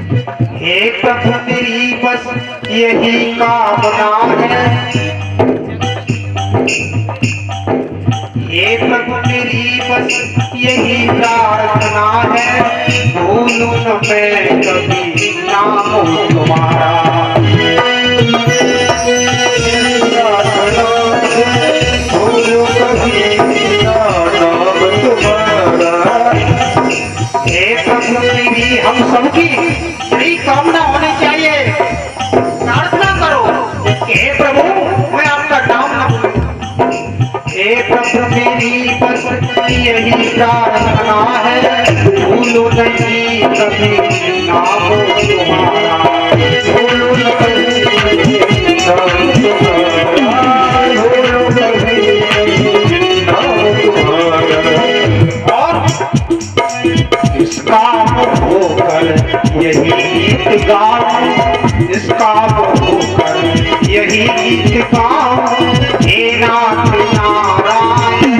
हे प्रभु मेरी बस यही कामना है, हे प्रभु मेरी बस यही प्रार्थना है, भूलूं न मैं कभी नाम तुम्हारा। भूलूं कभी नाम तुम्हारा। हे प्रभु मेरी हम सबकी बड़ी कामना होनी चाहिए, प्रार्थना करो कि हे प्रभु मैं आपका नाम न भूलूं। हे प्रभु मेरी बस यही प्रार्थना है, भूलो नहीं कभी नाम तुम्हारा। भूलो नहीं नाम तुम्हारा, भूलो कभी नाम तुम्हारा। और इस काम होकर यही गीत गाऊं, इस काम होकर यही गीत गाऊं, हे नाथ नारायण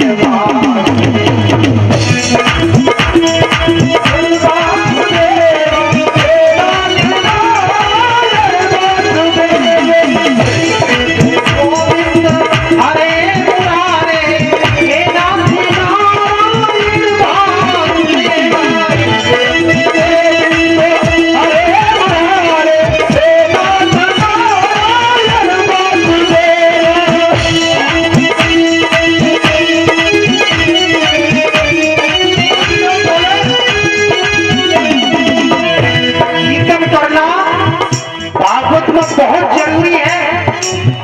बहुत जरूरी है।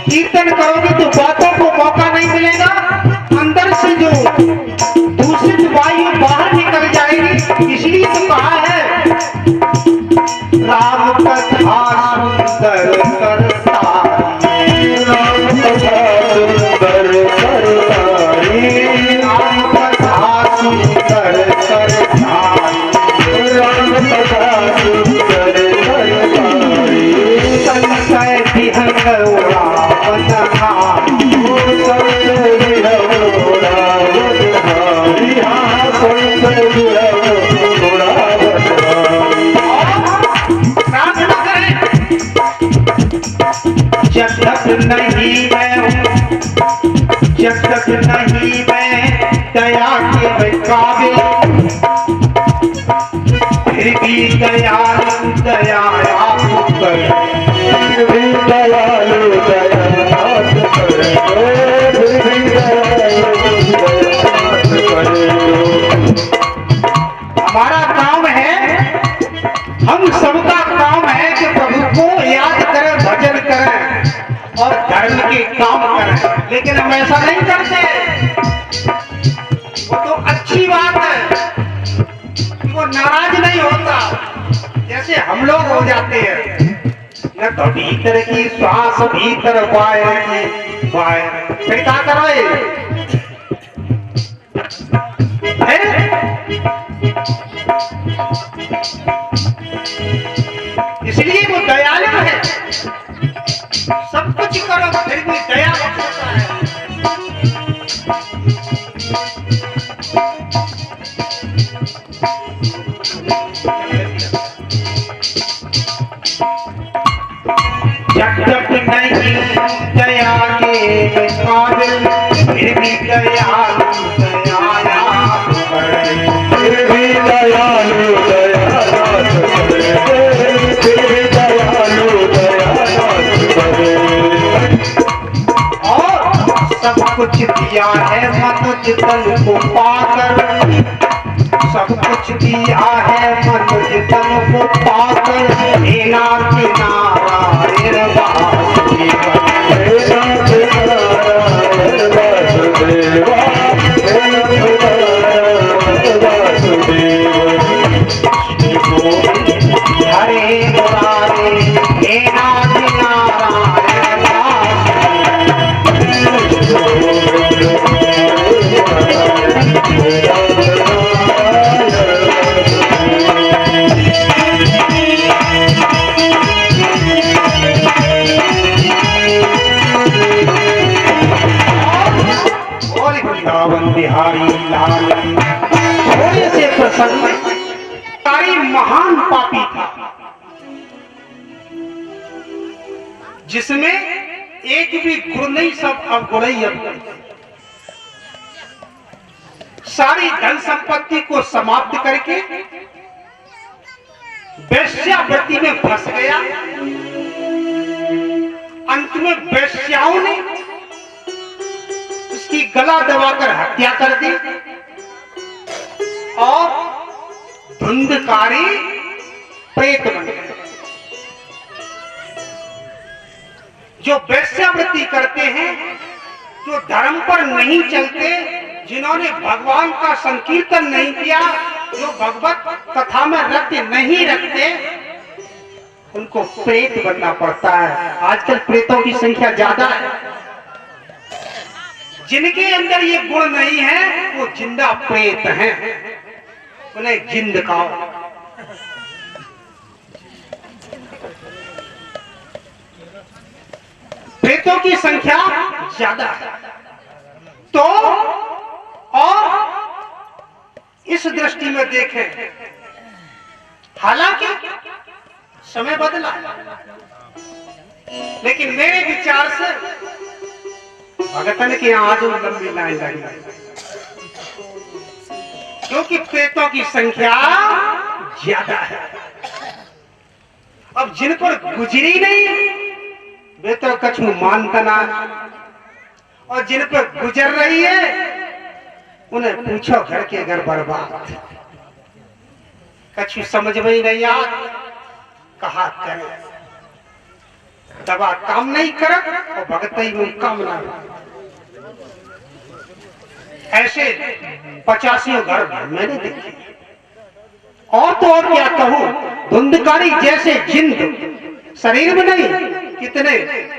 कीर्तन करोगे तो बातों को मौका नहीं मिलेगा, अंदर से जो दूषित वायु बाहर निकल जाएगी। इसलिए तो कहा है राम कथा सुंदर करता, राम कथा सुंदर करता, राम कथा सुंदर करता, राम कथा सुंदर करता। संशय विहंग रावण नाम, संशय विहंग रावण नाम, संशय विहंग रावण नाम। जब तक नहीं मैं हूँ, जब तक नहीं मैं दया के मैं काबिल, फिर भी दयालु दया आप कर, फिर भी दयालु दया आप कर, फिर भी दयालु दया आप कर। हमारा काम है, हम सबका काम है कि प्रभु को याद करें, भजन करें और धर्म के काम करें, लेकिन हम ऐसा नहीं करते। वो तो अच्छी बात है, वो नाराज नहीं होता जैसे हम लोग हो जाते हैं। न तो भीतर की श्वास भीतर बाहर की बाहर, फिर क्या करोगे? इसलिए वो दयालु है, सब कुछ करो फिर भी दया बख्शता है। जब तक नहीं दया के काबिल, फिर भी दयालु दया आप करें, फिर भी दयालु दया आप करें, फिर भी दयालु दया आप करें। और सब कुछ दिया है मनुष्य तन को पाकर, सब कुछ दिया है मनुष्य तन को पाकर, हे नाथ नारायण वासुदेव, हे नाथ नारायण वासुदेव, हे नाथ नारायण वासुदेव। हरे मुरारे हे नाथ नारायण वासुदेव। जिसमें एक भी गुण नहीं, सब अवगुण ही अवगुण। सारी धन संपत्ति को समाप्त करके वेश्यावृत्ति में फंस गया। अंत में वेश्याओं ने उसकी गला दबाकर हत्या कर दी और धुंधकारी प्रेत बन गए। जो वेश्यावृत्ति करते हैं, जो धर्म पर नहीं चलते, जिन्होंने भगवान का संकीर्तन नहीं किया, जो भगवत कथा में रत्न नहीं रखते, उनको प्रेत बनना पड़ता है। आजकल प्रेतों की संख्या ज्यादा है। जिनके अंदर ये गुण नहीं है वो जिंदा प्रेत हैं, उन्हें जिंद खाओ। प्रेतों की संख्या ज्यादा है। तो और इस दृष्टि में देखें, हालांकि समय बदला, लेकिन मेरे विचार से भगतन के यहाँ आज लंबी लाइन लगी, क्योंकि प्रेतों की संख्या ज्यादा है। अब जिन पर गुजरी नहीं वे तो कछु मानता ना, और जिन पर गुजर रही है उन्हें पूछो घर के घर बर्बाद। कछु समझ में ही नहीं आत, कहा करे दवा काम नहीं कर और भगत ही में काम ना। ऐसे 85 घर मैंने देखे। और तो और क्या कहूं, धुंधकारी जैसे जिंद शरीर में नहीं, कितने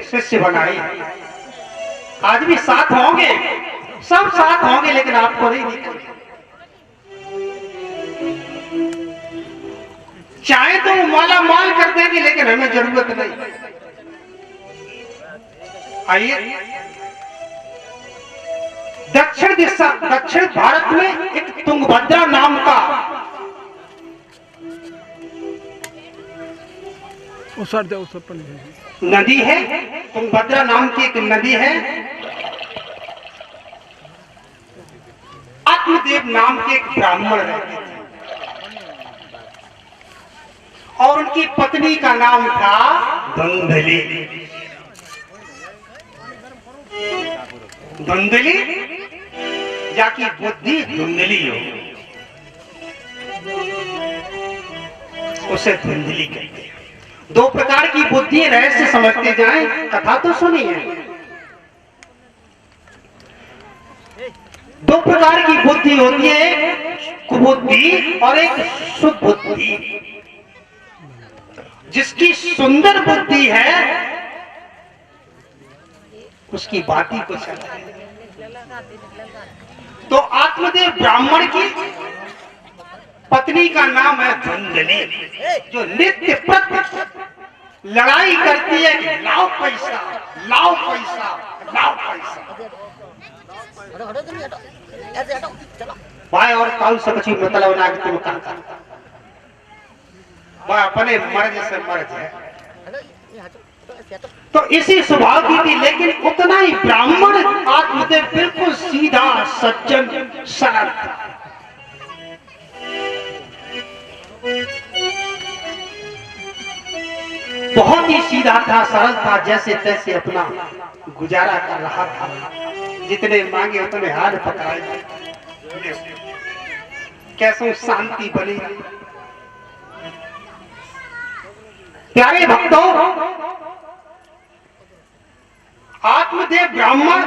शिष्य बनाए। आज भी साथ होंगे, सब साथ होंगे, लेकिन आपको नहीं दिखेंगे। चाहे तो माला माल कर देंगे, लेकिन हमें जरूरत नहीं। आइए, दक्षिण भारत में एक तुंगभद्रा नाम का नदी है। तुंगभद्रा नाम की एक नदी है। आत्मदेव नाम के एक ब्राह्मण रहते थे और उनकी पत्नी का नाम था धुंधली। धुंधली जाकी बुद्धि धुंधली हो, उसे धुंधली कहते हैं। दो प्रकार की बुद्धि रहस्य समझते जाएं, कथा तो सुनिए। दो प्रकार की बुद्धि होती है, एक कुबुद्धि और एक सुबुद्धि। जिसकी सुंदर बुद्धि है उसकी बात ही कुछ अलग है। तो आत्मदेव ब्राह्मण की पत्नी का नाम है धुंधली, जो नित्य प्रति लड़ाई करती है कि लाओ पैसा, लाओ पैसा, लाओ पैसा। भाई और कौन सा कुछ मतलब ना कि तुम करता, वह अपने मर्ज से मर्ज है। तो इसी स्वभाव की थी, लेकिन उतना ही ब्राह्मण आत्मदेव बिल्कुल सीधा सज्जन सरल था। बहुत ही सीधा था, सरल था, जैसे तैसे अपना गुजारा कर रहा था। जितने मांगे उतने हाथ पकड़ाए, कैसो शांति बनी। प्यारे भक्तों, आत्मदेव ब्राह्मण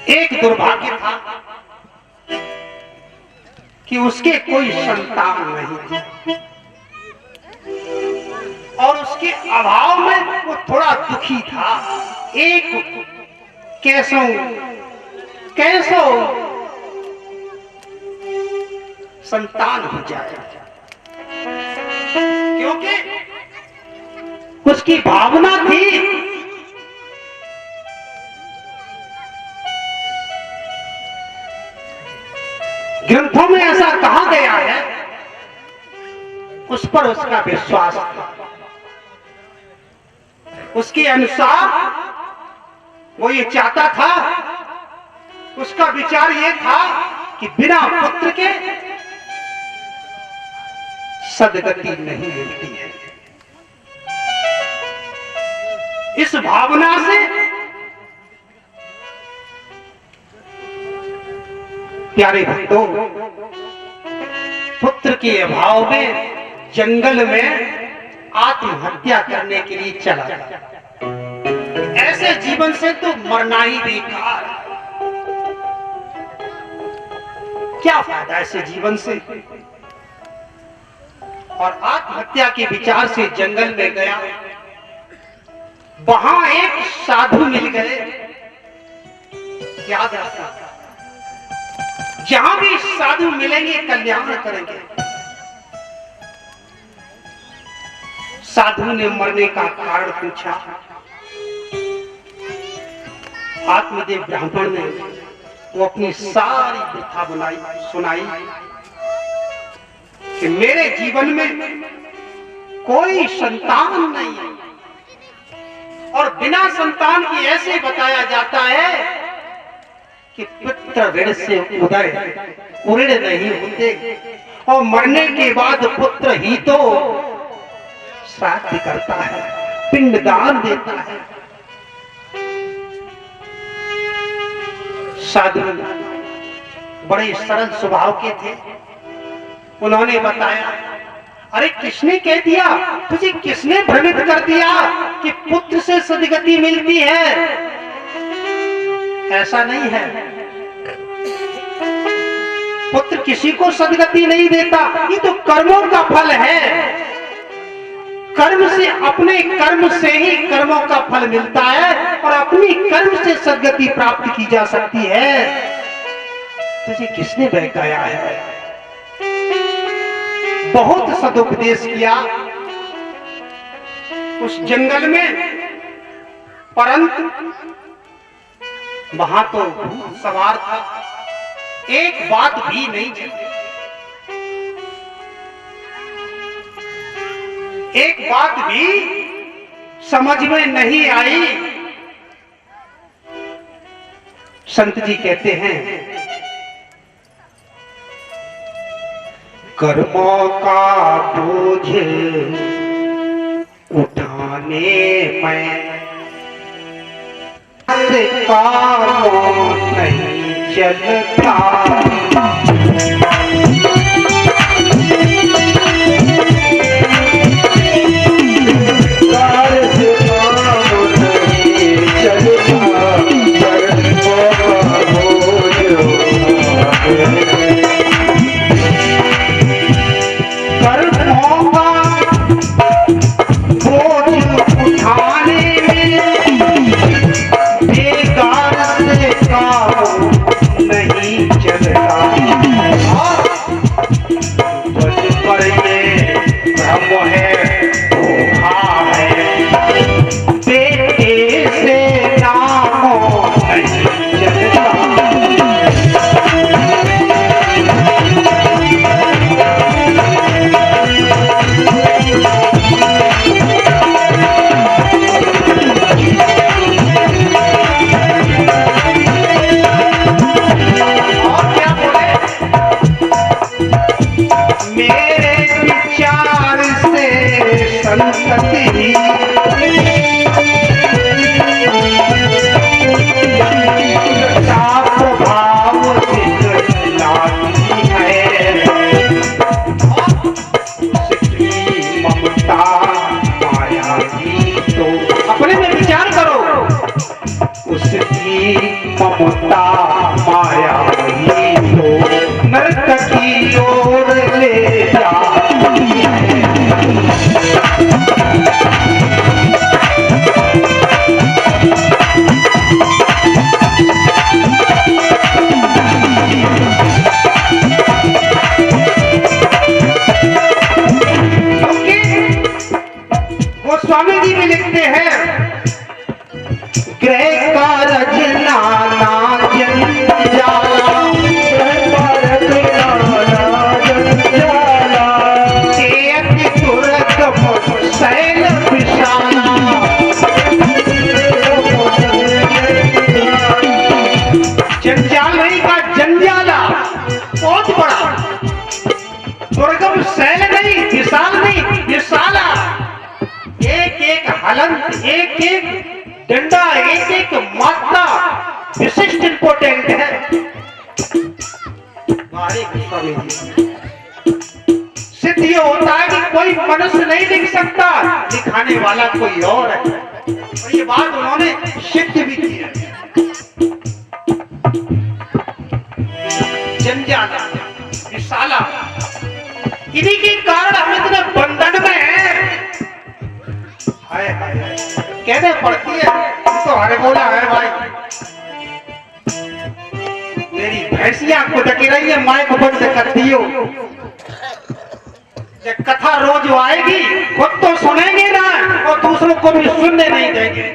एक दुर्भाग्य था कि उसके कोई संतान नहीं थी और उसके अभाव में वो थोड़ा दुखी था। एक कैसो संतान हो जाए, क्योंकि उसकी भावना थी ग्रंथों में ऐसा कहा गया है, उस पर उसका विश्वास था। उसके अनुसार वो ये चाहता था, उसका विचार ये था कि बिना पुत्र के सदगति नहीं मिलती है। इस भावना से प्यारे भक्तों, पुत्र के अभाव में जंगल में आत्महत्या करने के लिए चला गया। ऐसे जीवन से तो मरना ही बेकार, क्या फायदा ऐसे जीवन से। और आत्महत्या के विचार से जंगल में गया। वहां एक साधु मिल गए। याद रखना, जहां भी साधु मिलेंगे कल्याण करेंगे। साधु ने मरने का कारण पूछा। आत्मदेव ब्राह्मण ने वो अपनी सारी कथा बनाई, सुनाई कि मेरे जीवन में कोई संतान नहीं है, और बिना संतान की ऐसे बताया जाता है कि पुत्र ऋण से उदय नहीं होते, और मरने के बाद पुत्र ही तो श्राद्ध करता है, पिंडदान देता है। साधु बड़े सरल स्वभाव के थे। उन्होंने बताया, अरे किसने कह दिया, तुझे किसने भ्रमित कर दिया कि पुत्र से सदगति मिलती है? ऐसा नहीं है, पुत्र किसी को सदगति नहीं देता। ये तो कर्मों का फल है। कर्म से, अपने कर्म से ही कर्मों का फल मिलता है, और अपनी कर्म से सदगति प्राप्त की जा सकती है। तुझे किसने बहकाया है? बहुत सदुपदेश किया उस जंगल में, परंतु वहां तो सवार था, एक बात भी नहीं चली। एक बात भी समझ में नहीं आई। संत जी कहते हैं, कर्मों का बोझ उठाने में कामों नहीं चलता। ममता माया ही तो नरक की ओर ले जा। कावेरी का जंजाला बहुत बड़ा, दुर्गम शैल नहीं, विशाल नहीं, विशाला। एक एक हलंत, एक एक डंडा, एक एक मात्रा विशिष्ट इंपोर्टेंट है। सिद्ध ये होता है कि कोई मनुष्य नहीं लिख सकता, लिखाने वाला कोई और है। और ये बात उन्होंने सिद्ध भी की है। जंजाला, विशाला, इन्हीं के कारण हम इतने बंधन में हैं। हाय हाय कहने पड़ती है तो हरे बोला है भाई, मेरी भैंसियां कुदकी रही है, माइक बंद कर दियो। जब कथा रोज आएगी खुद तो सुनेंगे ना और दूसरों को भी सुनने नहीं देंगे।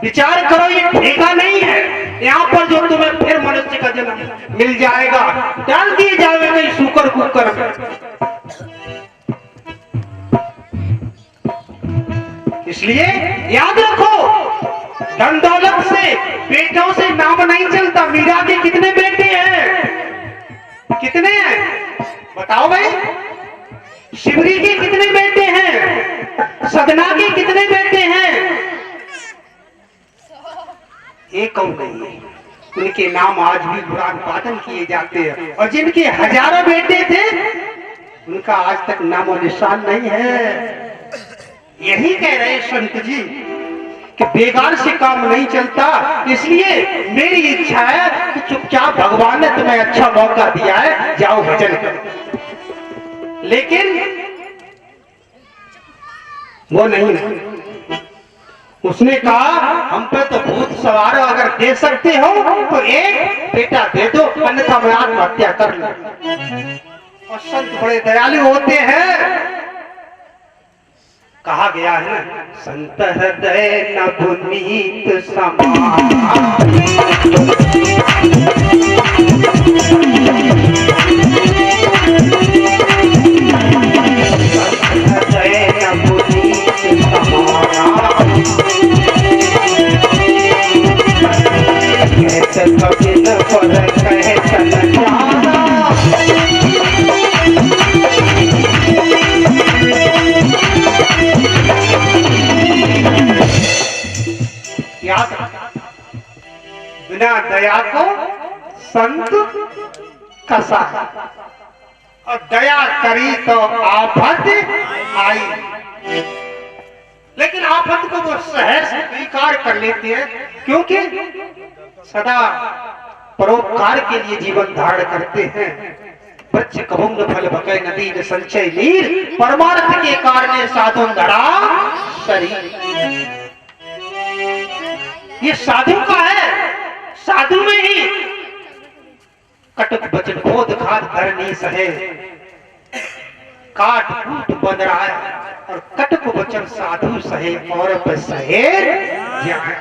विचार करो, ये ठेका नहीं है यहाँ पर जो तुम्हें फिर मनुष्य का जन्म मिल जाएगा, डाल दिए जाएंगे इस शुकर कुकर में। इसलिए याद रखो, धन दौलत से, बेटों से नाम नहीं चलता। मीरा के कितने बेटे हैं? कितने हैं बताओ भाई? शिवरी के कितने बेटे हैं? सदना के कितने बेटे हैं? एक और नहीं। उनके नाम आज भी पुराण पाठन किए जाते हैं, और जिनके हजारों बेटे थे उनका आज तक नामो निशान नहीं है। यही कह रहे संत जी कि बेकार से काम नहीं चलता। इसलिए मेरी इच्छा है कि चुपचाप भगवान ने तुम्हें अच्छा मौका दिया है, जाओ भजन करो। लेकिन वो नहीं, उसने कहा हम पे तो भूत सवार हो, अगर दे सकते हो तो एक बेटा दे दो, अन्यथा मैं आत्महत्या कर लूं। और संत बड़े दयालु होते हैं। कहा गया है ना, संत हृदय न पुनीत समान, हृदय न पुनीत समाना, कहत कबिन पर कहत न जाना। याद बिना दया को संत कसा, और दया करी तो आफत आई। लेकिन आफत को वो सहज स्वीकार कर लेते हैं, क्योंकि सदा परोपकार के लिए जीवन धारण करते हैं। बच्चे कबुंग फल भके नदी न संचय नीर, परमार्थ के कारण साधु धरा शरीर। ये साधु का है, साधु में ही कटक बचन खोद खाद धरनी सहे, काट कूट बन रहा है और कटक वचन साधु सहे और सहे जाए।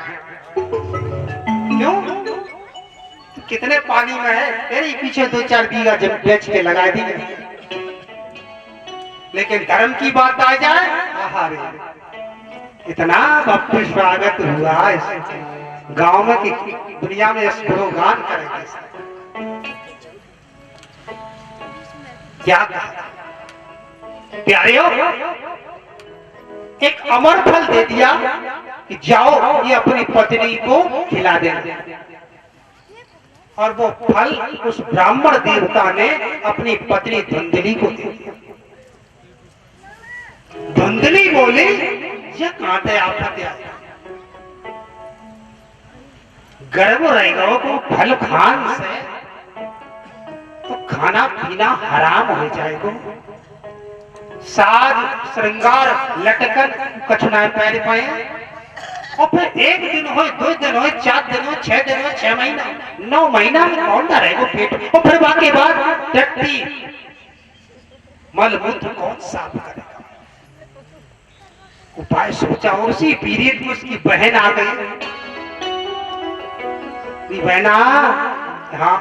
क्यों? कितने पानी में है, तेरे पीछे 2-4 बीघा जब बेच के लगा दी। लेकिन धर्म की बात आ जाए, इतना भव्य स्वागत हुआ इस गांव में कि दुनिया में स्लोगान करेंगे। क्या कहा प्यारे हो, एक अमर फल दे दिया कि जाओ ये अपनी पत्नी को खिला देना। और वो फल उस ब्राह्मण देवता ने अपनी पत्नी धुंधली को दे दिया। धुंधली बोली, ये कहां थे आप गर्व रहेगा को फल खान से तो खाना पीना हराम हो जाएगा। साज श्रृंगार लटकन कछुना पहन पाए, और फिर 1 दिन हो, 2 दिन हो, 4 दिन हो, 6 दिन हो, 6 महीना, 9 महीना में कौन ना रहेगा पेट, और फिर बाकी बात टट्टी मलमूत्र कौन साफ करेगा। उपाय सोचा, और उसी पीरियड में उसकी बहन आ गई। बहना, हाँ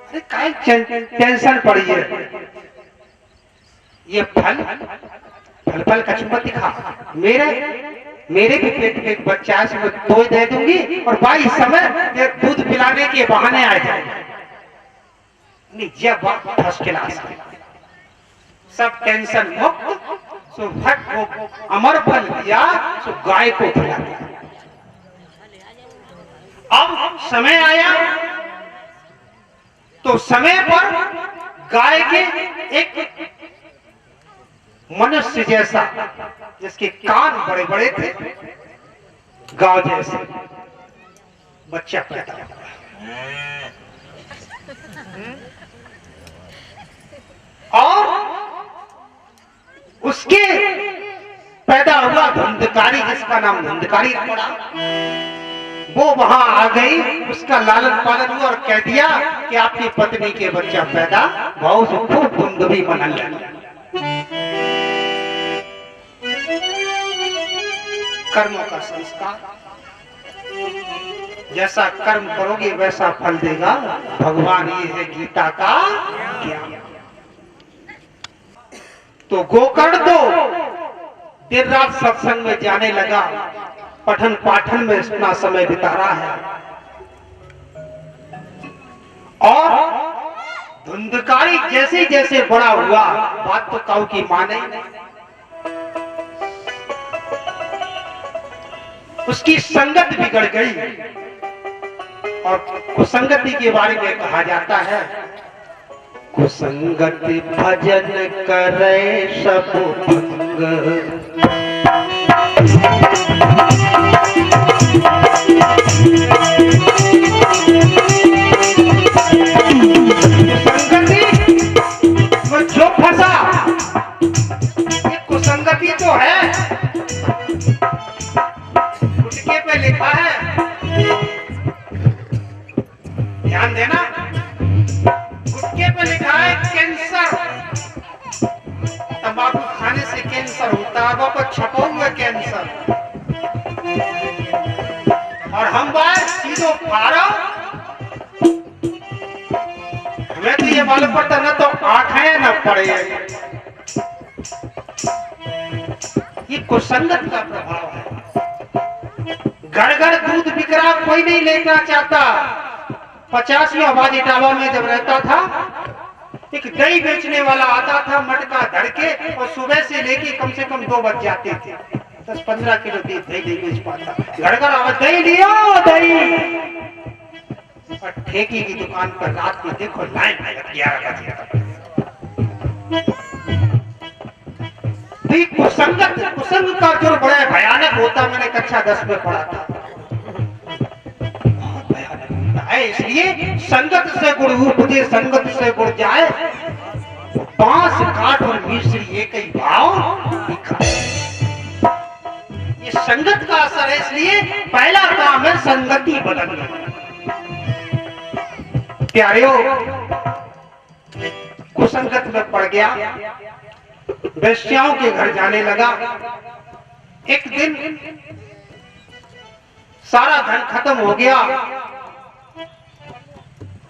अरे काय टेंशन पड़ी है, ये फल फल फल कछुआ दिखा, मेरे भी पेट में एक बच्चा है, उसको दो दे दूंगी और भाई समय ये दूध पिलाने के बहाने आ जाए। नहीं, जब फर्स्ट क्लास सब टेंशन मुक्त, सो भट को अमर फल दिया, सो गाय को खिला दिया। अब समय आया तो समय पर गाय के एक मनुष्य जैसा, जिसके कान बड़े बड़े थे, गाय जैसे बच्चा पैदा हुआ। और उसके पैदा हुआ धुंधकारी, जिसका नाम धुंधकारी पड़ा। वो वहां आ गई, उसका लालन पालन हुआ और कह दिया कि आपकी पत्नी के बच्चा पैदा बहुत खूब धुंध भी मना लिया। कर्मों का संस्कार, जैसा कर्म करोगे वैसा फल देगा भगवान, ये है गीता का ज्ञान। तो गोकर्ण तो देर रात सत्संग में जाने लगा, पठन पाठन में अपना समय बिता रहा है। और धुंधकारी जैसे जैसे बड़ा हुआ, बात तो काऊ की माने, उसकी संगत बिगड़ गई। और कुसंगति के बारे में कहा जाता है, कुसंगत भजन करे सब भंग। जो फंसा, ये कुसंगति तो है, गुटके पे लिखा है, ध्यान देना, गुटके पे लिखा है कैंसर, तंबाकू खाने से कैंसर होता है, वो छपा हुआ कैंसर। और हम बात सीधो फारा, हमें तो ये मालूम पड़ता ना तो आंखें न पड़े। ये कुसंगत का प्रभाव है। घर घर दूध बिक रहा, कोई नहीं लेना चाहता। 50वीं आबादी इटावा में जब रहता था, एक दही बेचने वाला आता था मटका धर के, और सुबह से लेके कम से कम 2 बज जाते थे, 10-15 किलो दही बेच पाता। घर घर आवाज, दही लियो दही। और ठेके की दुकान पर रात में देखो लाइन लगा 11 बजे तक। कुसंग का जो बड़ा भयानक होता, मैंने कक्षा 10 में पढ़ा था, बहुत भयानक होता है। इसलिए संगत से गुण उपजे, संगत से गुण जाए, बांस काठ और मिश्री एक ही भाव दिखाए। ये संगत का असर है, इसलिए पहला काम है संगति बदलना। प्यारेओ, कुसंगत में पड़ गया, वेश्याओं के घर जाने लगा। एक दिन सारा धन खत्म हो गया।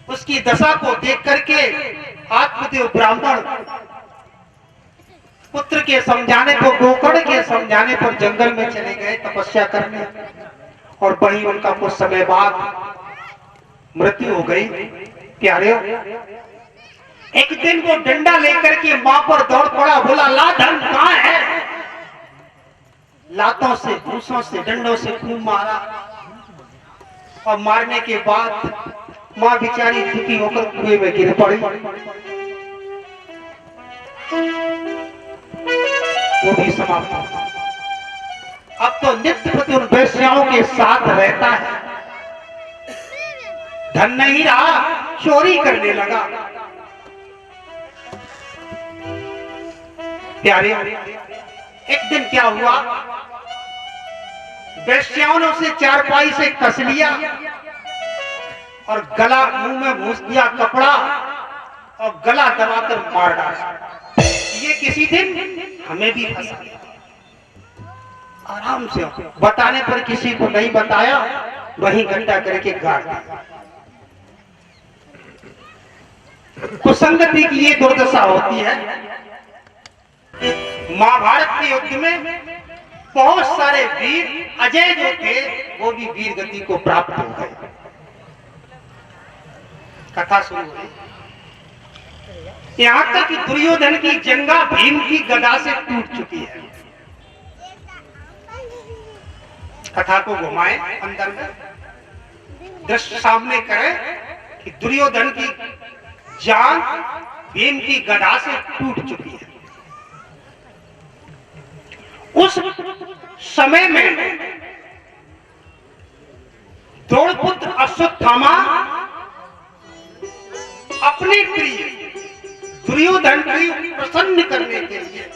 उसकी दशा को देख करके आत्मदेव ब्राह्मण पुत्र के समझाने पर, गोकर्ण के समझाने पर जंगल में चले गए तपस्या करने। और वहीं उनका कुछ समय बाद मृत्यु हो गई। प्यारे, एक दिन वो डंडा लेकर के मां पर दौड़ पड़ा, बोला ला धन कहां है। लातों से, घूसों से, डंडों से खूब मारा। और मारने के बाद मां बेचारी दुखी होकर कुएं में गिर पड़ी। वो भी समाप्त। अब तो नित्य प्रति उन वेश्याओं के साथ रहता है। धन नहीं रहा, चोरी करने लगा। प्यारे, एक दिन क्या हुआ, वेश्याओं ने उसे चारपाई से कस लिया और गला, मुंह में घुस दिया कपड़ा और गला दबाकर मार डाला। ये किसी दिन हमें भी फंसा दिया। आराम से बताने पर किसी को नहीं बताया, वहीं घंटा करके गाड़ दिया। कुसंगति की ये दुर्दशा होती है। महाभारत के युद्ध में बहुत सारे वीर अजय जो थे वो भी वीर गति को प्राप्त हो गए। कथा शुरू हुई, यहां तक कि दुर्योधन की जंगा भीम की गदा से टूट चुकी है। कथा को घुमाए, अंदर में दृश्य सामने करें कि दुर्योधन की जान भीम की गदा से टूट चुकी है। उस समय में द्रोणपुत्र अश्वत्थामा अपने प्रिय दुर्योधन को प्रसन्न करने के लिए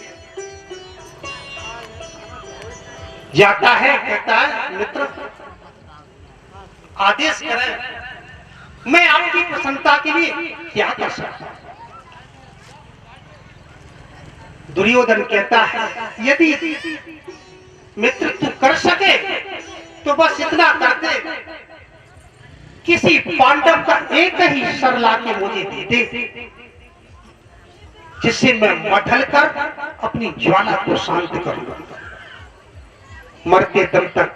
जाता है, कहता है मित्र आदेश करें, मैं आपकी प्रसन्नता के लिए क्या कर सकता हूं। दुर्योधन कहता है यदि मित्र तू कर सके तो बस इतना कर दे, किसी पांडव का एक ही सर लाके मुझे दे दे, जिससे मैं मथल कर अपनी ज्वाला को शांत करूंगा। मरते दम तक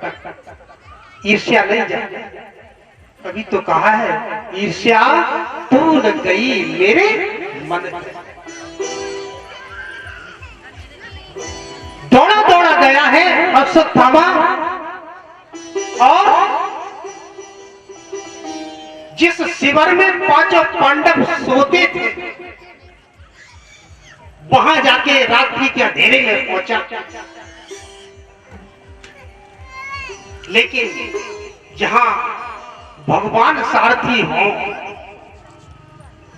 ईर्ष्या नहीं जाए। अभी तो कहा है ईर्ष्या तू न गई मेरे मन में। दौड़ा दौड़ा गया है अश्वत्थामा और जिस शिविर में पांचों पांडव सोते थे वहां जाके रात्रि के अंधेरे में पहुंचा। लेकिन जहां भगवान सारथी हो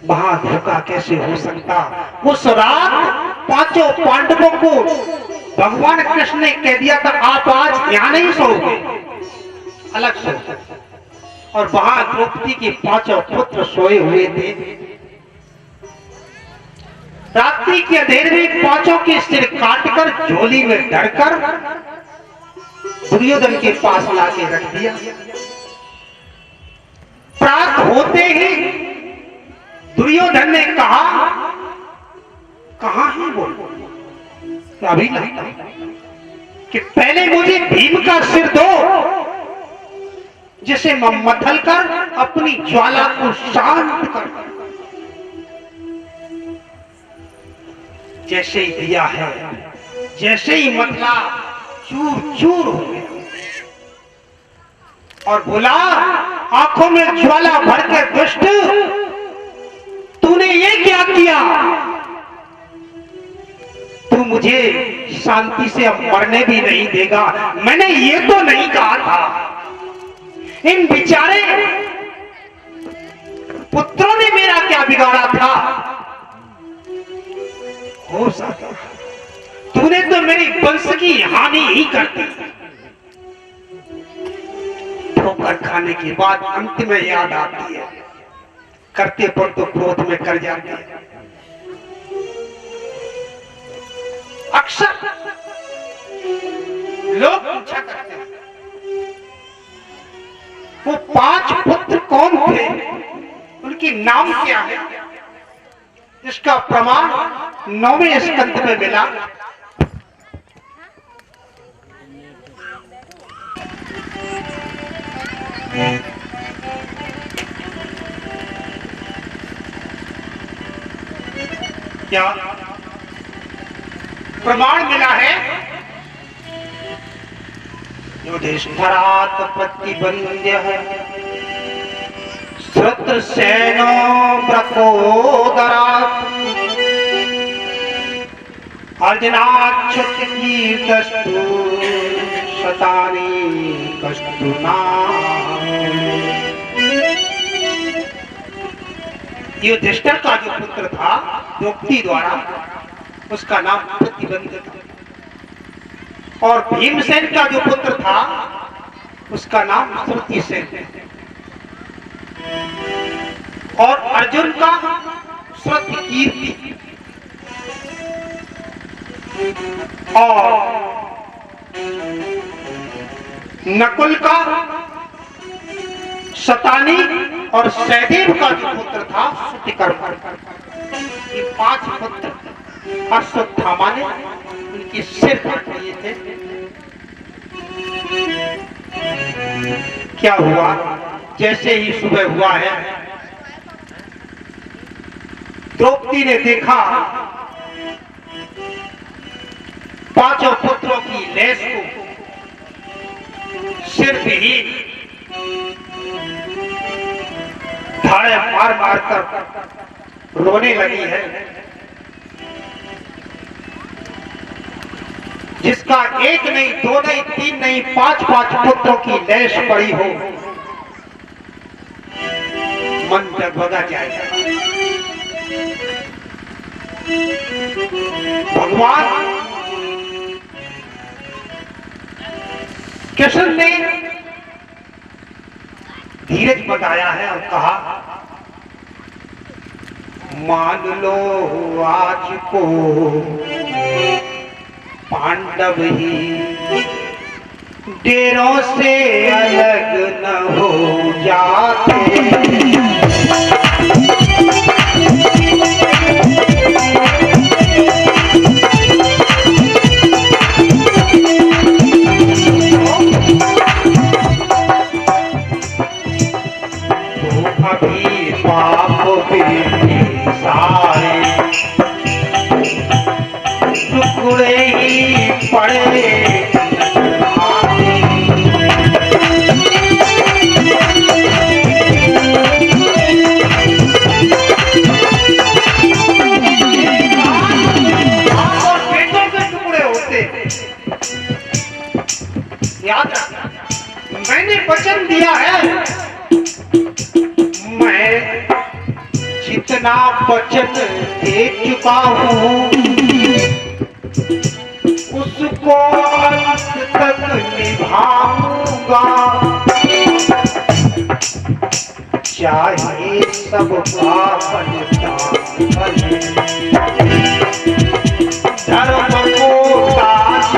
वहां धोखा कैसे हो सकता। उस रात पांचों पांडवों को भगवान कृष्ण ने कह दिया था आप आज यहां नहीं सोओगे, अलग सो। और वहां द्रौपदी के पांचों पुत्र सोए हुए थे। रात्रि के अंधेरे में पांचों के सिर काटकर झोली में धरकर दुर्योधन के पास लाके रख दिया। प्रात होते ही दुर्योधन ने कहा कहां है वो, अभी नहीं, कि पहले मुझे भीम का सिर दो जिसे मैं मथल कर अपनी ज्वाला को शांत कर। जैसे ही दिया है, जैसे ही मथला चूर चूर हो गया और बोला आंखों में ज्वाला भर के दुष्ट तूने ये क्या किया। तू मुझे शांति से अब मरने भी नहीं देगा। मैंने ये तो नहीं कहा था। इन बेचारे पुत्रों ने मेरा क्या बिगाड़ा था। हो सकता तूने तो मेरी वंश की हानि ही कर दी। ठोकर खाने के बाद अंत में याद आती है, करते पर तो क्रोध में कर जाते हैं। अक्सर लोग पूछा करते हैं वो 5 पुत्र कौन थे, उनके नाम क्या है। इसका प्रमाण 9वें स्कंद में मिला। क्या प्रमाण मिला है। युधिष्ठिरात् प्रतिबंध्य है श्रुतसेनो प्रकोदरात् अर्जुनाच्युत कीर्तस्तु शतानि कस्तुना। युधिष्ठिर का जो पुत्र था द्रौपदी द्वारा, उसका नाम प्रतिबंध था। और भीमसेन का जो पुत्र था उसका नाम श्रुतिसेन। और अर्जुन का श्रुतकीर्ति और नकुल का शतानी और सहदेव का जो पुत्र था श्रुतिकर्मा। ये 5 पुत्र अश्वत्थामा ने उनके सिर काट लिए थे। क्या हुआ? जैसे ही सुबह हुआ है, द्रौपदी ने देखा पांचों पुत्रों की लेस को सिर भी धाड़े मार मार कर रोने लगी है, जिसका एक नहीं, दो नहीं, तीन नहीं, पांच पांच पुत्रों की लेश पड़ी हो, मन डगमगा जाएगा। भगवान कृष्ण ने धीरज बताया है और कहा, मान लो आज को पांडव ही डेरों से अलग न हो जाते। अभी पाप सारे टुकड़े ही पड़े याद रखना, मैंने वचन दिया है, मैं जितना वचन दे चुका हूँ उसको अंत तक निभाऊंगा, चाहे सबका बनता बने, धर्म को दास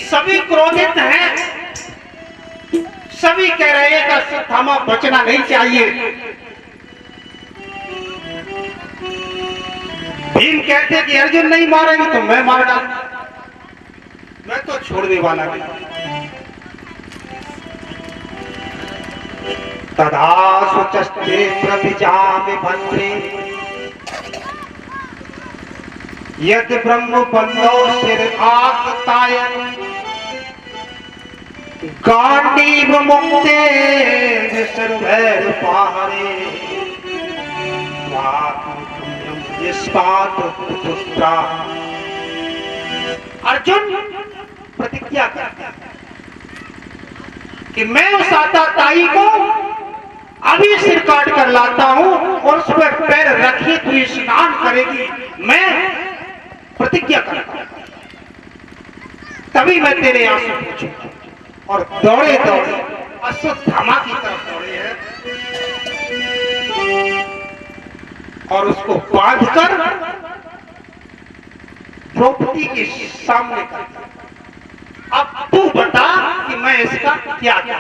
सभी क्रोधित हैं, सभी कह रहे हैं कि अश्वत्थामा बचना नहीं चाहिए। भीम कहते कि अर्जुन नहीं मारेंगे तो मैं मार डाल, मैं तो छोड़ने वाला नहीं। तदा सुचस्ते प्रभिजामि भद्रे यद ब्रह्म बंधो सिर आगतायन गांडीव मुक्ते सर्वैर पाहरे पुत्रा। अर्जुन प्रतिज्ञा करता कि मैं उस आताताई को अभी सिर काट कर लाता हूं और उस पर पैर रखी तो स्नान करेगी, मैं प्रतिज्ञा करता हूं, तभी मैं तेरे आंसू पूछूंगा। और दौड़े दौड़े अश्वत्थामा की तरफ दौड़े हैं और उसको बांधकर द्रौपदी के सामने कर, अब तू बता कि मैं इसका क्या क्या।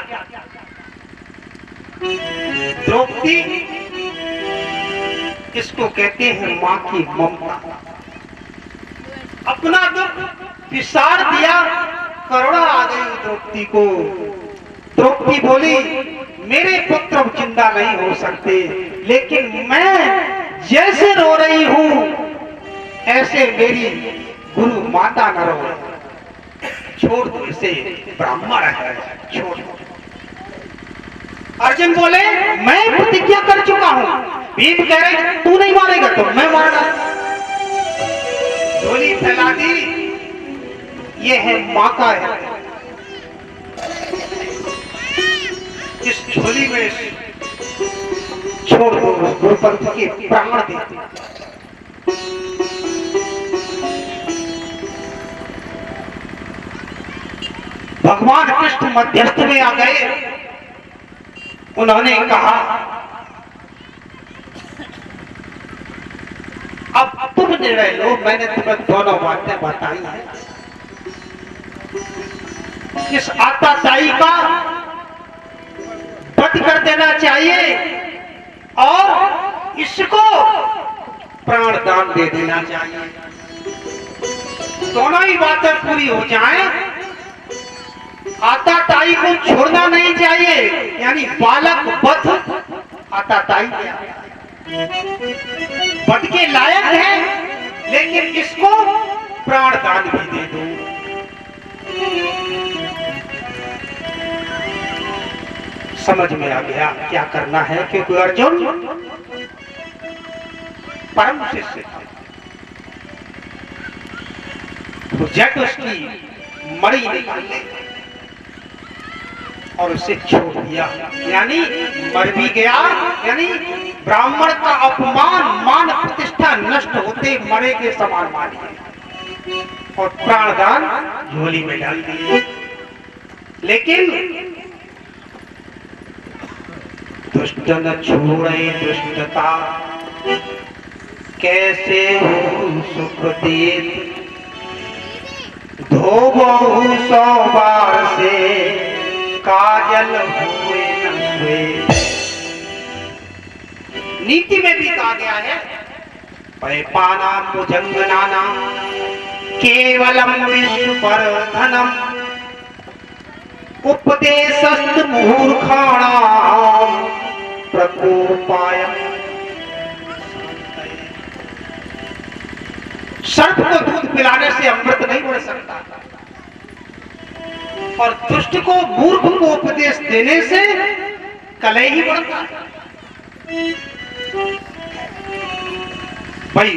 द्रौपदी इसको कहते हैं मां की ममता, अपना दुख विसार दिया, करुणा आ गई द्रौपदी को। द्रौपदी बोली, मेरे पुत्र जिंदा नहीं हो सकते, लेकिन मैं जैसे रो रही हूं ऐसे मेरी गुरु माता न रो, छोड़ दो इसे, ब्राह्मण है, छोड़ दो। अर्जुन बोले, मैं प्रतिज्ञा कर चुका हूं। भीम कह रहे, तू नहीं मारेगा तो मैं मारना। झोली फैला दी, ये है मां का है, इस झोली में छोड़ दो, गुरुपंथ के प्राण देते। भगवान कृष्ण मध्यस्थ में आ गए, उन्होंने कहा तुम निर्णय लो, मैंने तुम्हें दोनों बातें बताई है। इस आताताई का वध कर देना चाहिए और इसको प्राण दान दे देना चाहिए। दोनों ही बातें पूरी हो जाएं। आताताई को छोड़ना नहीं चाहिए, यानी बालक वध आताताई वध के लायक है, लेकिन इसको प्राण दान भी दे दो। समझ में आ गया क्या करना है, क्योंकि अर्जुन परम शिष्य था। तो जट उसकी मणि निकालने और उसे छोड़ दिया, यानी मर भी गया, यानी ब्राह्मण का अपमान मान प्रतिष्ठा नष्ट होते मरे के समान मानिए और प्राणदान झोली में डाल दिए। लेकिन दुष्ट न छोड़े दुष्टता, कैसे हो सुख देत, धोबहु 100 बार से काजल हुए न हुए। नीति में भी कहा गया है, पैपाना भुजंगनाना केवलम विश्ववर्धनम, उपदेशस्त मूर्खाणाम प्रकोपायम। सर्प को दूध पिलाने से अमृत नहीं बढ़ सकता, और दुष्ट को मूर्ख को उपदेश देने से कलह ही बढ़ता है। भाई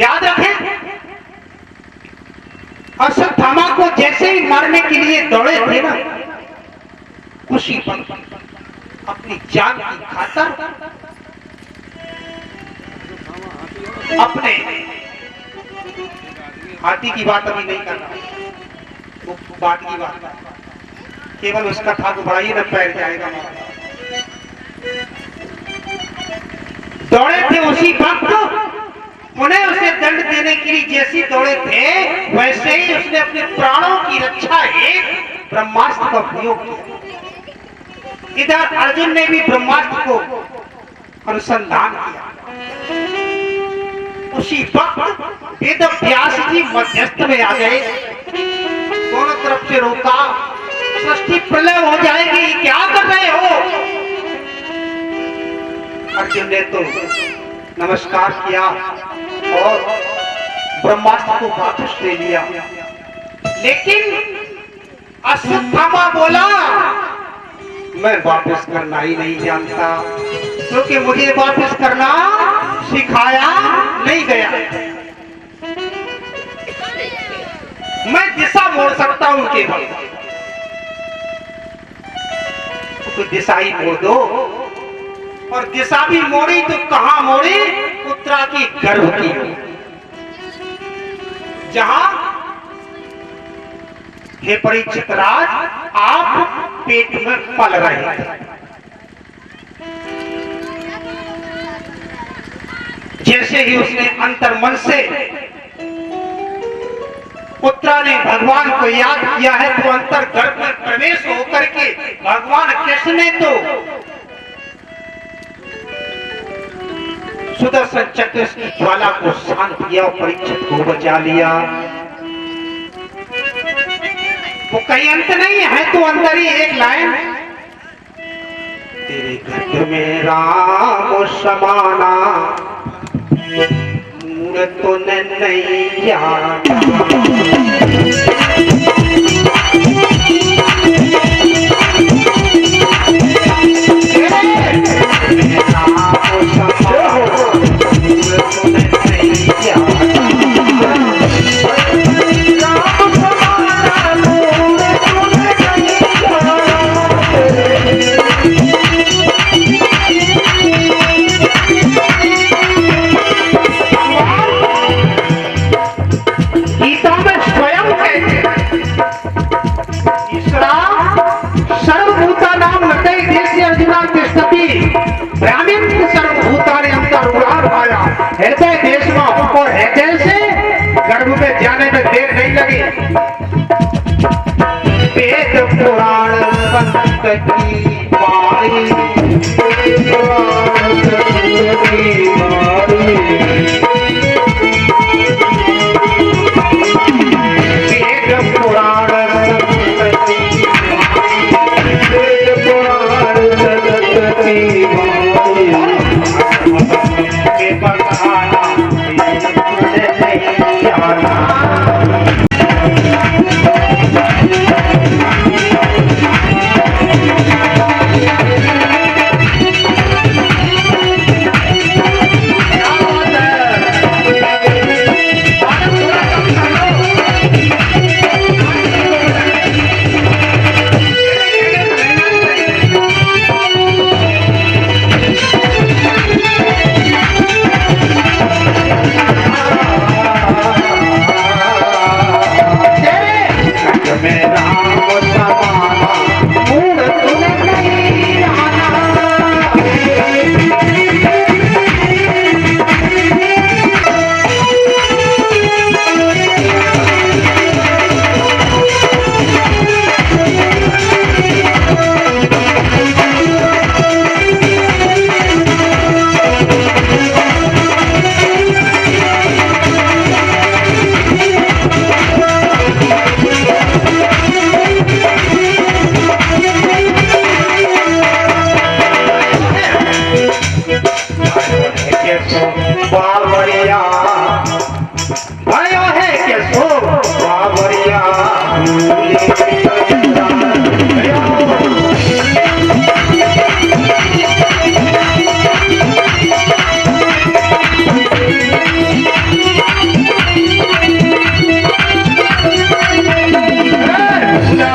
याद रखें, अश्वत्थामा को जैसे ही मारने के लिए दौड़े थे ना, उसी पर अपनी जान की खातर अपने हाथी की बात अभी नहीं करना, वो बात की बात, केवल उसका था तो बढ़ाइए न पैर जाएगा। दौड़े थे उसी वक्त, उन्हें उसे दंड देने के लिए जैसी दौड़े थे, वैसे ही उसने अपने प्राणों की रक्षा एक ब्रह्मास्त्र का प्रयोग किया। इधर अर्जुन ने भी ब्रह्मास्त्र को अनुसंधान किया। उसी वक्त वेद व्यास जी मध्यस्थ में आ गए, दोनों तरफ से रोका, सृष्टि प्रलय हो जाएगी, क्या कर रहे हो? अर्जुन ने तो नमस्कार किया और ब्रह्मास्त्र को वापस ले लिया। लेकिन अश्वत्थामा बोला, मैं वापस करना ही नहीं जानता, क्योंकि मुझे वापस करना सिखाया नहीं गया। मैं दिशा मोड़ सकता हूं केवल, तो दिशा ही मोड़ दो, और दिशा भी मोड़ी तो कहां मोड़ी? उत्तरा की गर्भ की, जहां हे परीक्षित राज, आप पेट में पल रहे थे। जैसे ही उसने अंतर्मन से उत्तरा ने भगवान को याद किया है, तो अंतर गर्भ में प्रवेश होकर के भगवान कृष्ण ने तो सुदर्शन चक्र की ज्वाला को शांत किया और परीक्षित को बचा लिया। वो कहीं अंत नहीं है, तो अंदर ही एक लाइन, तेरे घट में राम समाना मूर्त तो नहीं जाना। आत्मा ऊपर है कैसे? गर्भ में जाने में देर नहीं लगी। वेद पुराण संत की वाणी, पुराण संत की वाणी। वेद पुराण संत की वाणी, वेद पुराण संत की वाणी। के बखाना तुझे नहीं आना। बावरिया भयो है के सो बावरिया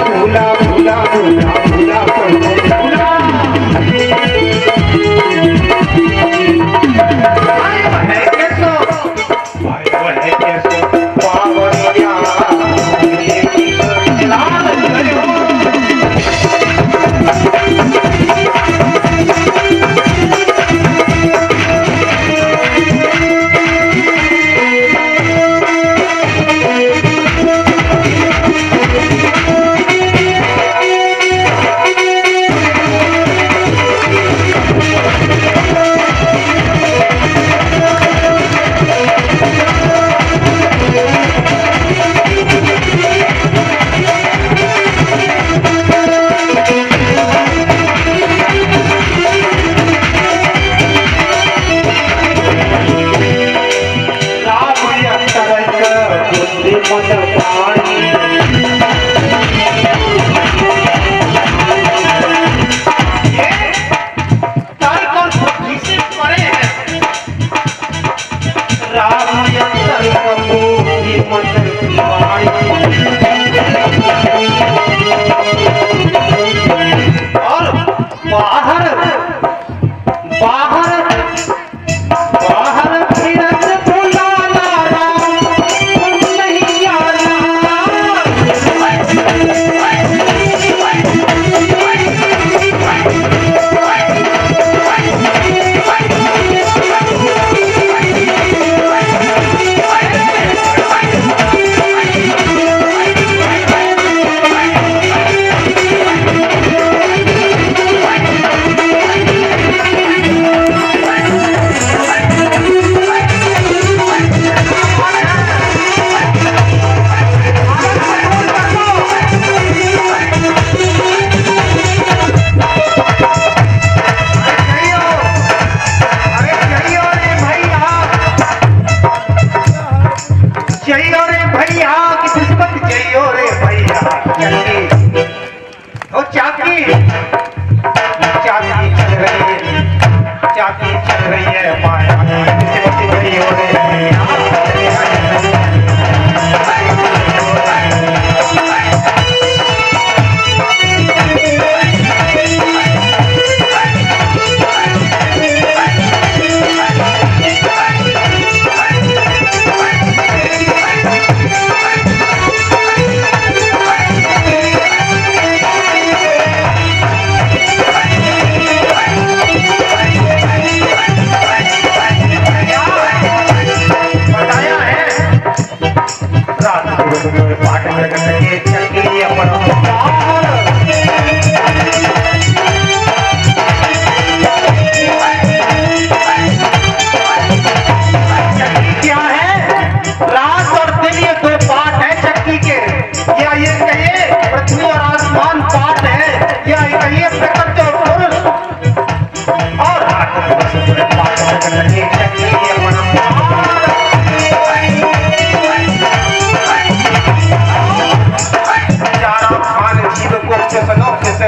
भूला भूला भूला भूला भूला पाठ जगत के चक्की अपन क्या है? रात और दिन ये दो पाठ है चक्की के, या ये कहिए पृथ्वी और आसमान पाठ है, या ये कहिए प्रकृति और पुरुष। और रात दिवस पाठ जगत के चक्की अपन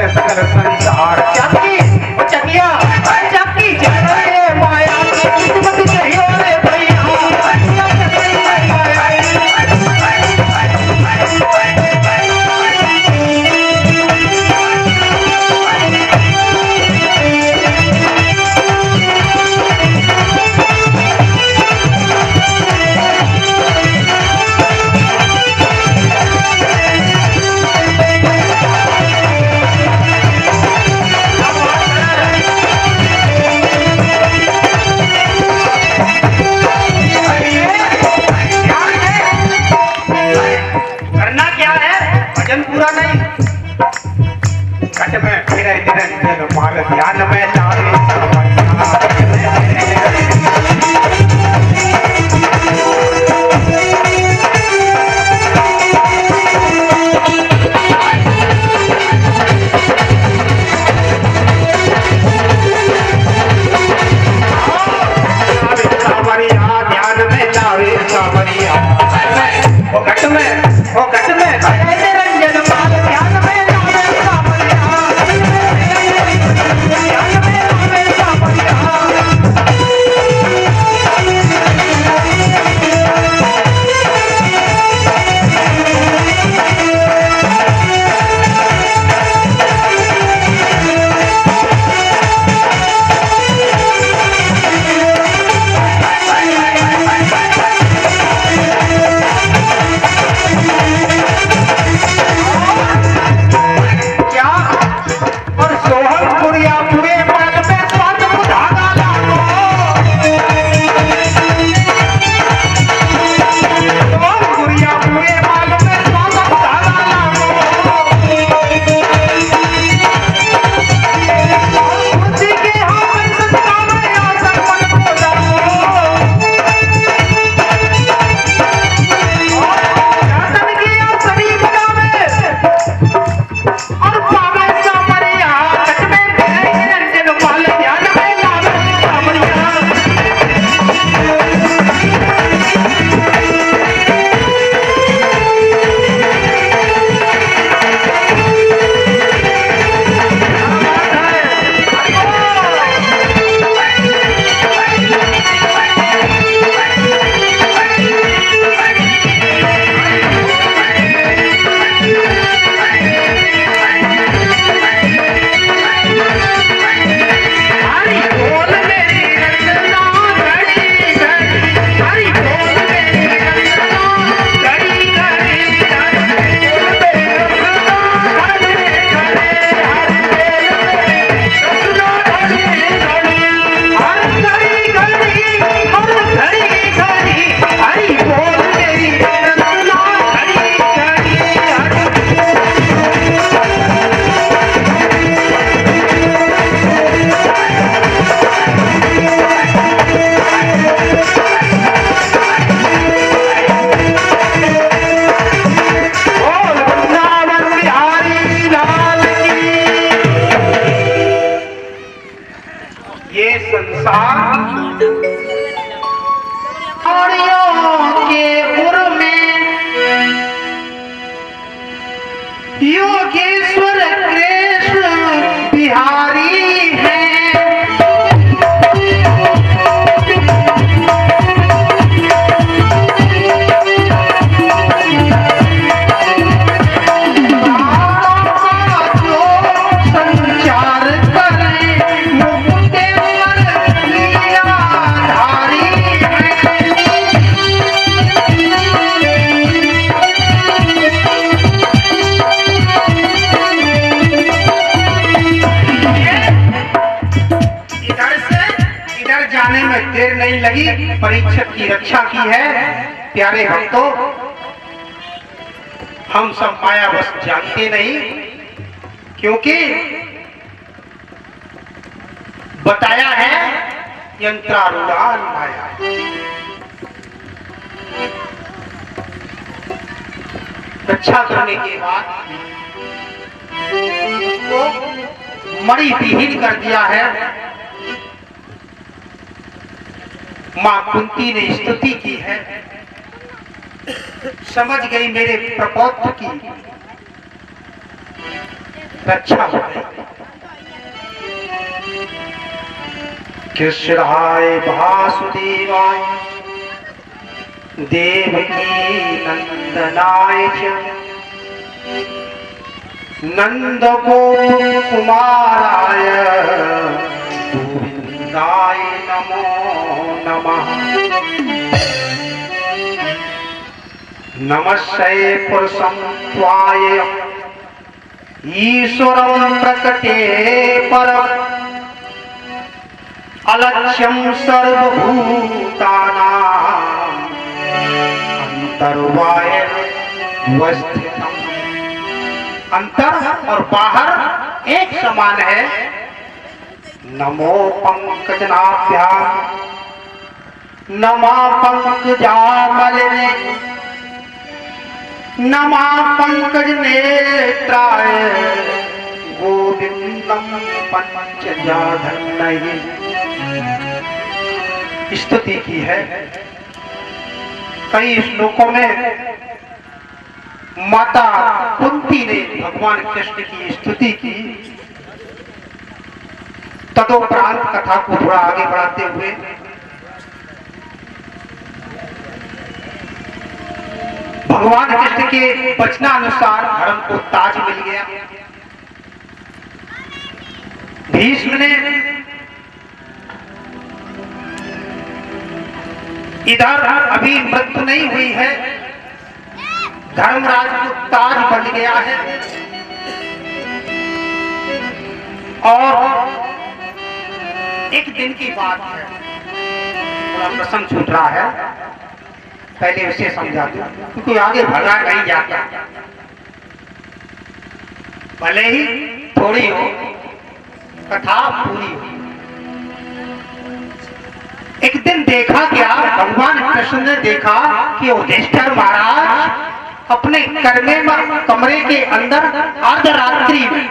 सकल संसार चक्की चकिया चक्की चल रे माया किस्मत चाहिए रे भैया ध्यान में योगेश्वर कृष्ण बिहारी है। जो संचार करे मुक्तेश्वर लीलाधारी में देर नहीं लगी, परीक्षक की रक्षा की है। प्यारे भक्तों, हम सब माया बस जानते नहीं, क्योंकि बताया है यंत्रारूढ़ान माया। रक्षा करने के बाद उसको मणि विहीन कर दिया है। मां कुंती ने स्तुति की है, समझ गई मेरे प्रपौत्र की रक्षा हो गई। कृष्णाय वासुदेवाय देवकी नंदनाय च नंद गोप कुमाराय गोविंदाय नमो नमः। नमस्ते पुरुषं त्वाय ईश्वरं प्रकटे परम् अलक्ष्यं सर्वभूतानां अंतर्वायवस्थितम्। अंतर और बाहर एक समान है। नमो पंकजनाभ्यां नमः पंकजामलिने नमः पंकज नेत्राय गोविंदम पंचजाधन्नये। स्तुति की है। कई श्लोकों में माता कुंती ने भगवान कृष्ण की स्तुति की। तदोपरांत कथा को थोड़ा आगे बढ़ाते हुए भगवान कृष्ण के वचनानुसार धर्म को ताज मिल गया। भीष्म ने इधर अभी मृत्यु नहीं हुई है, धर्मराज को ताज बन गया है। और एक दिन की बात है, थोड़ा प्रसंग छूट रहा है, पहले उसे समझा दो क्योंकि आगे भगा नहीं जाता। भले ही थोड़ी हो, कथा पूरी हो। एक दिन देखा क्या, भगवान कृष्ण ने देखा कि युधिष्ठिर महाराज अपने कमरे के अंदर अर्धरात्रि में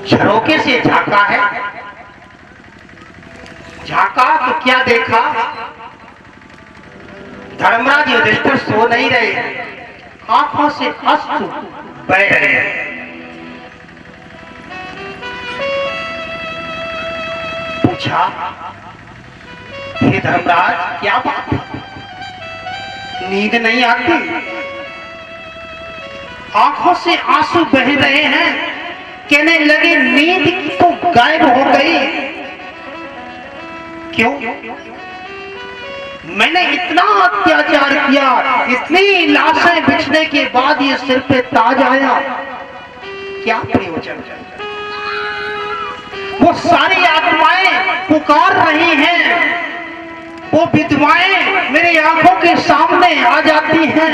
झरोके से झांका है। झांका तो क्या देखा, धर्मराज युधिष्ठिर सो नहीं रहे, आंखों से अश्रु बह रहे हैं। पूछा, हे धर्मराज क्या बात, नींद नहीं आती, आंखों से आंसू बह रहे हैं। कहने लगे नींद तो गायब हो गई। क्यों? मैंने इतना अत्याचार किया, इतनी लाशें बिछने के बाद ये सिर पे ताज आया, क्या प्रयोजन? वो सारी आत्माएं पुकार रही हैं, वो विधवाएं मेरी आंखों के सामने आ जाती हैं,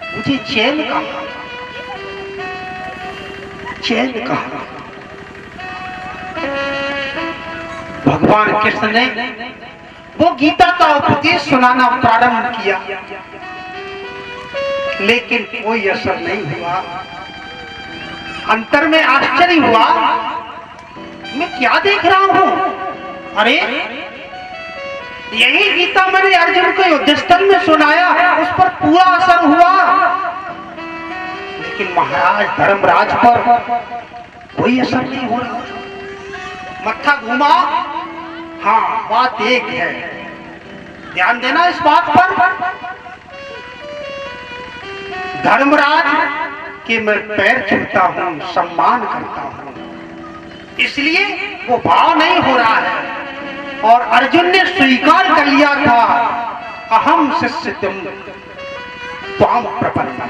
मुझे चैन कहां, चैन कहां? भगवान कृष्ण ने वो गीता का उपदेश सुनाना प्रारंभ किया, लेकिन कोई असर नहीं हुआ। अंतर में आश्चर्य हुआ, मैं क्या देख रहा हूं? अरे यही गीता मैंने अर्जुन को युद्धस्थल में सुनाया, उस पर पूरा असर हुआ, लेकिन महाराज धर्मराज पर कोई असर नहीं हो रहा। मत्था घुमा, हाँ बात एक है, ध्यान देना इस बात पर। धर्मराज के मैं पैर छूता हूं, सम्मान करता हूं, इसलिए वो भाव नहीं हो रहा है। और अर्जुन ने स्वीकार कर लिया था, अहम शिष्य त्वाम प्रपन्नम,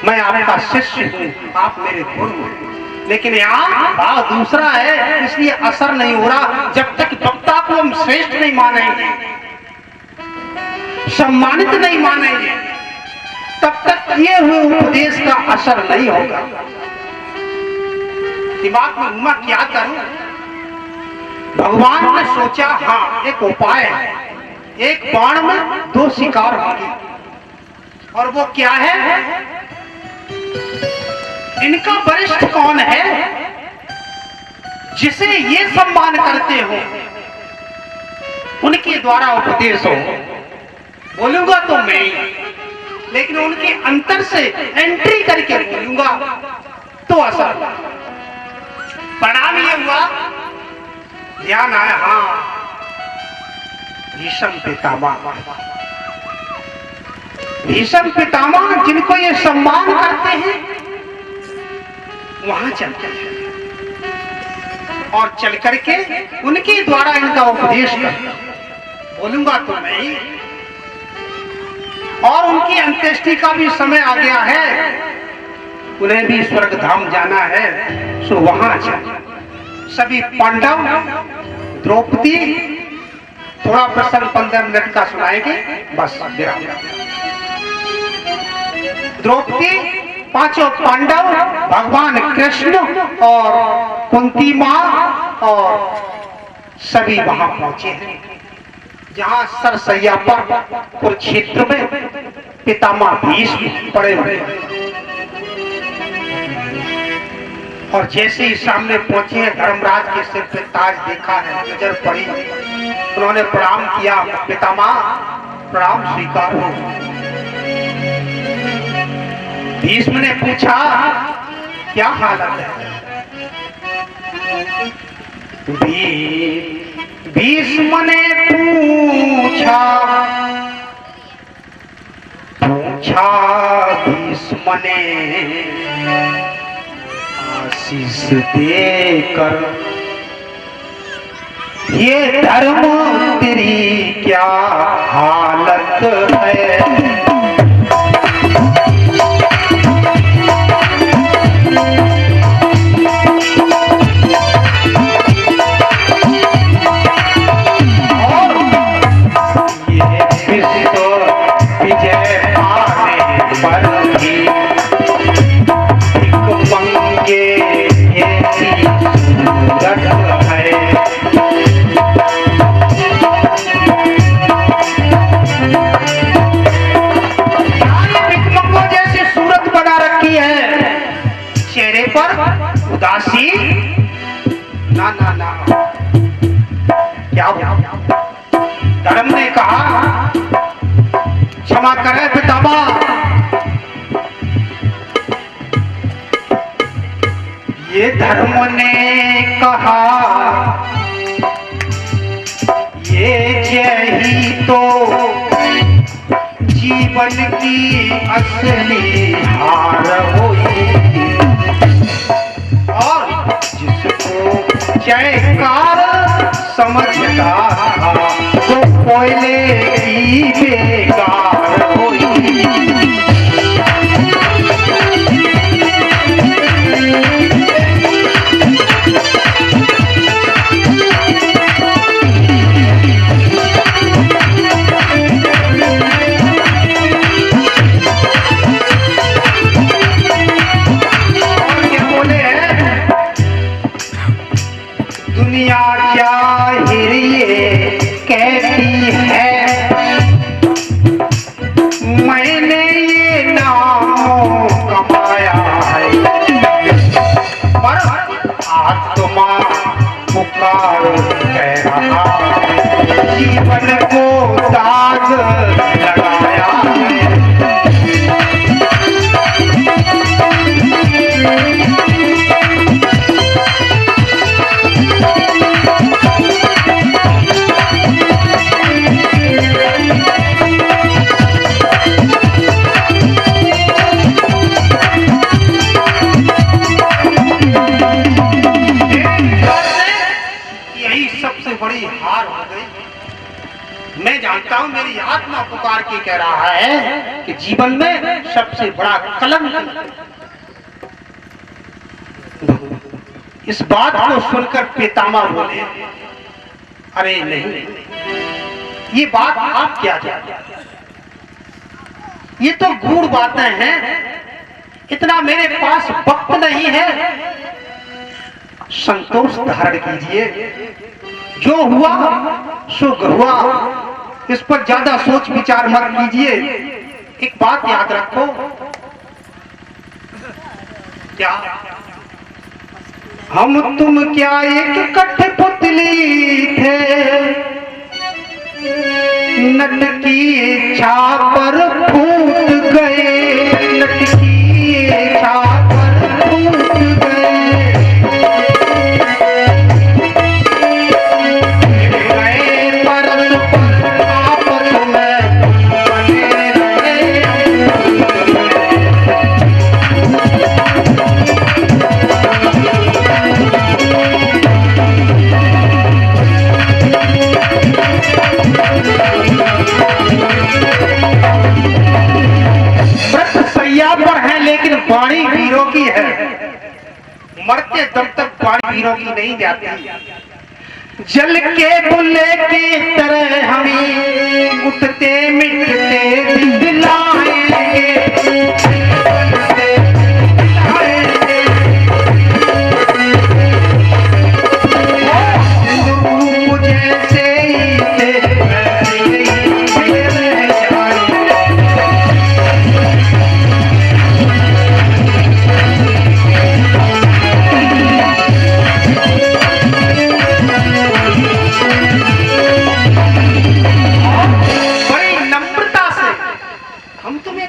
मैं आपका शिष्य हूं, आप मेरे गुरु हैं। लेकिन यहाँ भाव दूसरा है, इसलिए असर नहीं हो रहा। जब तक वक्ता को हम श्रेष्ठ नहीं मानेंगे, सम्मानित नहीं मानेंगे, तब तक किए हुए उपदेश का असर नहीं होगा। दिमाग में घूमा क्या करूं? भगवान ने सोचा हाँ एक उपाय है, एक बाण में दो शिकार होंगे। और वो क्या है? इनका वरिष्ठ कौन है जिसे ये सम्मान करते हो, उनके द्वारा उपदेश हो। बोलूंगा तो मैं, लेकिन उनके अंतर से एंट्री करके बोलूंगा तो असर। परिणाम ये हुआ, ध्यान आया हाँ भीष्म पितामह। भीष्म पितामह जिनको ये सम्मान करते हैं वहां चलते हैं और चल करके उनके द्वारा इनका उपदेश कर। बोलूंगा तो नहीं। और उनकी अंत्येष्टि का भी समय आ गया है, उन्हें भी स्वर्ग धाम जाना है, सो वहां चल। सभी पांडव, द्रौपदी, थोड़ा प्रसंग 15 मिनट का सुनाएंगे, बस विराम। द्रौपदी, पांचों पांडव, भगवान कृष्ण और कुंती मां और सभी वहां पहुंचे हैं, जहां सरसैया पर कुरुक्षेत्र में पितामह भीष्म पड़े हुए। और जैसे ही सामने पहुंचे हैं, धर्मराज के सिर पे ताज देखा है, नजर पड़ी, उन्होंने प्रणाम किया। पितामह प्रणाम स्वीकार हो। भीष्म ने पूछा क्या हालत है? भीष्म ने पूछा भीष्म ने आशीष देकर, ये धर्म तेरी क्या हालत है? उदासी ना ना ना, क्या धर्म ने कहा क्षमा करें पितामह, ये धर्म ने कहा ये यही तो जीवन की असली हार हुई। और जिसको जयकार समझता था तो कोयले की बेकार हुई। दुनिया जाहिर कहती है मैंने ये नाम कमाया है, पर आत्मा पुकार कह रहा जीवन को दाग लगाया है। बड़ी हार हो गई। मैं जानता हूं मेरी आत्मा पुकार के कह रहा है कि जीवन में सबसे बड़ा कलंक। इस बात को सुनकर पितामह बोले अरे नहीं, ये बात आप क्या जानते, ये तो गूढ़ बातें हैं, इतना मेरे पास वक्त नहीं है। संतोष धारण कीजिए, जो हुआ सो हुआ, इस पर ज्यादा सोच विचार मत कीजिए। एक बात याद रखो, क्या हम तुम क्या एक कठपुतली थे, नट की इच्छा पर फूट गए, नट की इच्छा पर फूट गए, गए परस पर आपस में बने रहे। पर है लेकिन वाणी वीरों की है, मरते दम तक वाणी वीरों की नहीं जाती। जल के बुल्ले की तरह हमें उठते मिटते दिखलाएंगे, जैसे ही थे वैसे ही रह जाएंगे।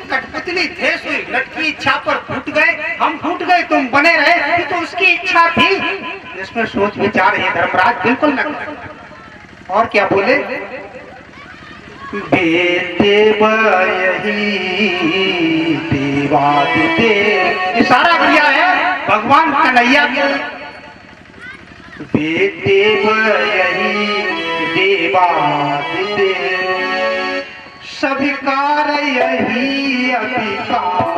कठपुतली थे, लटकी इच्छा पर फूट गए, हम फूट गए, तुम बने रहे, ये तो उसकी इच्छा थी। इसमें सोच विचार है धर्मराज बिल्कुल न। और क्या बोले, बेटे यही देवादिते, इशारा किया है भगवान कन्हैया के। बेटे यही देवादिते, सभी कार यही अधिकार।